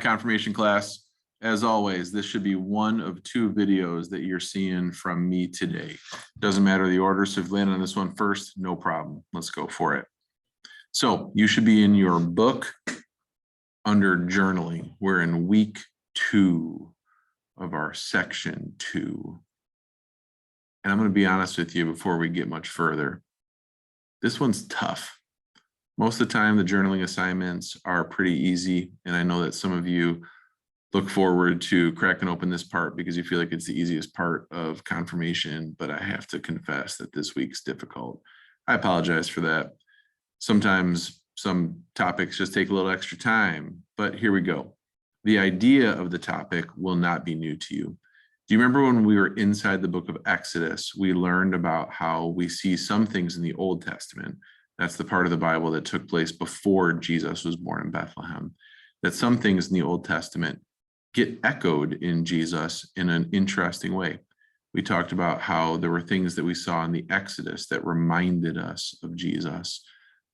Confirmation class, as always, this should be one of two videos that you're seeing from me today. Doesn't matter the order, so if you land on this one first, no problem. Let's go for it. So you should be in your book under journaling. We're in week 2 of our section 2. And I'm going to be honest with you before we get much further. This one's tough. Most of the time, the journaling assignments are pretty easy. And I know that some of you look forward to cracking open this part because you feel like it's the easiest part of confirmation. But I have to confess that this week's difficult. I apologize for that. Sometimes some topics just take a little extra time, but here we go. The idea of the topic will not be new to you. Do you remember when we were inside the book of Exodus, we learned about how we see some things in the Old Testament? That's the part of the Bible that took place before Jesus was born in Bethlehem. That some things in the Old Testament get echoed in Jesus in an interesting way. We talked about how there were things that we saw in the Exodus that reminded us of Jesus.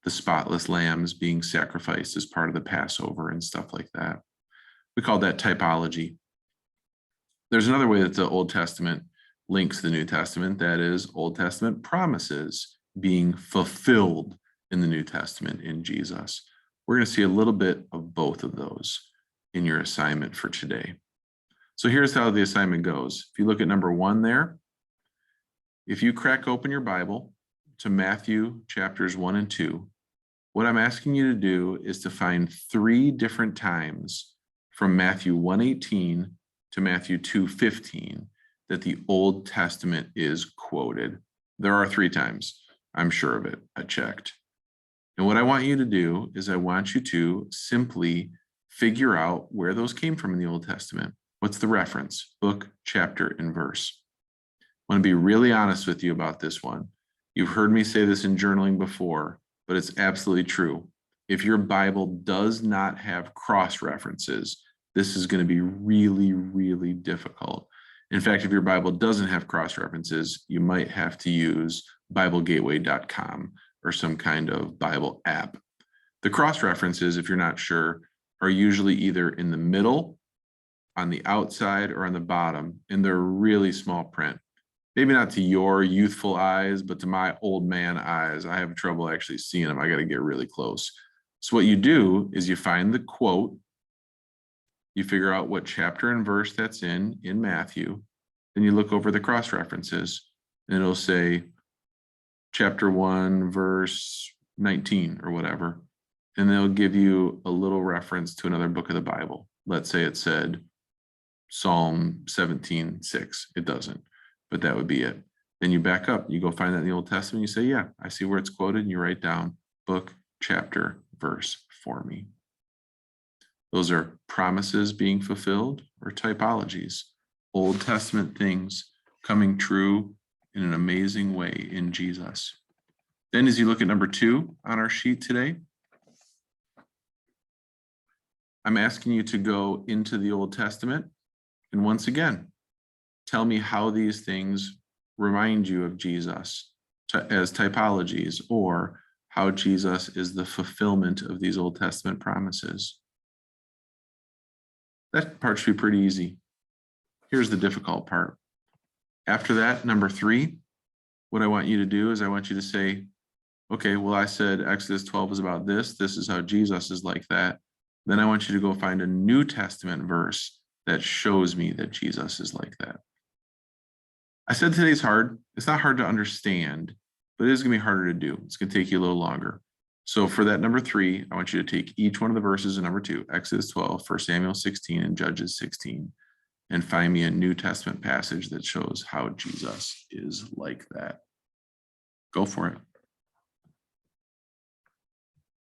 The spotless lambs being sacrificed as part of the Passover and stuff like that. We call that typology. There's another way that the Old Testament links the New Testament, that is Old Testament promises being fulfilled in the New Testament in Jesus. We're going to see a little bit of both of those in your assignment for today. So here's how the assignment goes. If you look at number 1 there, if you crack open your Bible to Matthew chapters 1 and 2, what I'm asking you to do is to find 3 different times from Matthew 1:18 to Matthew 2:15 that the Old Testament is quoted. There are 3 times. I'm sure of it. I checked. And what I want you to do is I want you to simply figure out where those came from in the Old Testament. What's the reference? Book, chapter, and verse. I want to be really honest with you about this one. You've heard me say this in journaling before, but it's absolutely true. If your Bible does not have cross references, this is going to be really, really difficult. In fact, if your Bible doesn't have cross references, you might have to use BibleGateway.com or some kind of Bible app. The cross references, if you're not sure, are usually either in the middle, on the outside, or on the bottom, and they're really small print. Maybe not to your youthful eyes, but to my old man eyes, I have trouble actually seeing them. I got to get really close. So what you do is you find the quote, you figure out what chapter and verse that's in Matthew, then you look over the cross references, and it'll say chapter 1, verse 19 or whatever, and they'll give you a little reference to another book of the Bible. Let's say it said Psalm 17:6. It doesn't, but that would be it. Then you back up, you go find that in the Old Testament, you say, yeah, I see where it's quoted, and you write down book, chapter, verse for me. Those are promises being fulfilled or typologies, Old Testament things coming true in an amazing way in Jesus. Then as you look at number 2 on our sheet today, I'm asking you to go into the Old Testament and once again, tell me how these things remind you of Jesus as typologies, or how Jesus is the fulfillment of these Old Testament promises. That part should be pretty easy. Here's the difficult part. After that, number 3, what I want you to do is I want you to say, okay, well, I said Exodus 12 is about this. This is how Jesus is like that. Then I want you to go find a New Testament verse that shows me that Jesus is like that. I said today's hard. It's not hard to understand, but it is going to be harder to do. It's going to take you a little longer. So for that number 3, I want you to take each one of the verses in number 2, Exodus 12, 1 Samuel 16, and Judges 16, and find me a New Testament passage that shows how Jesus is like that. Go for it.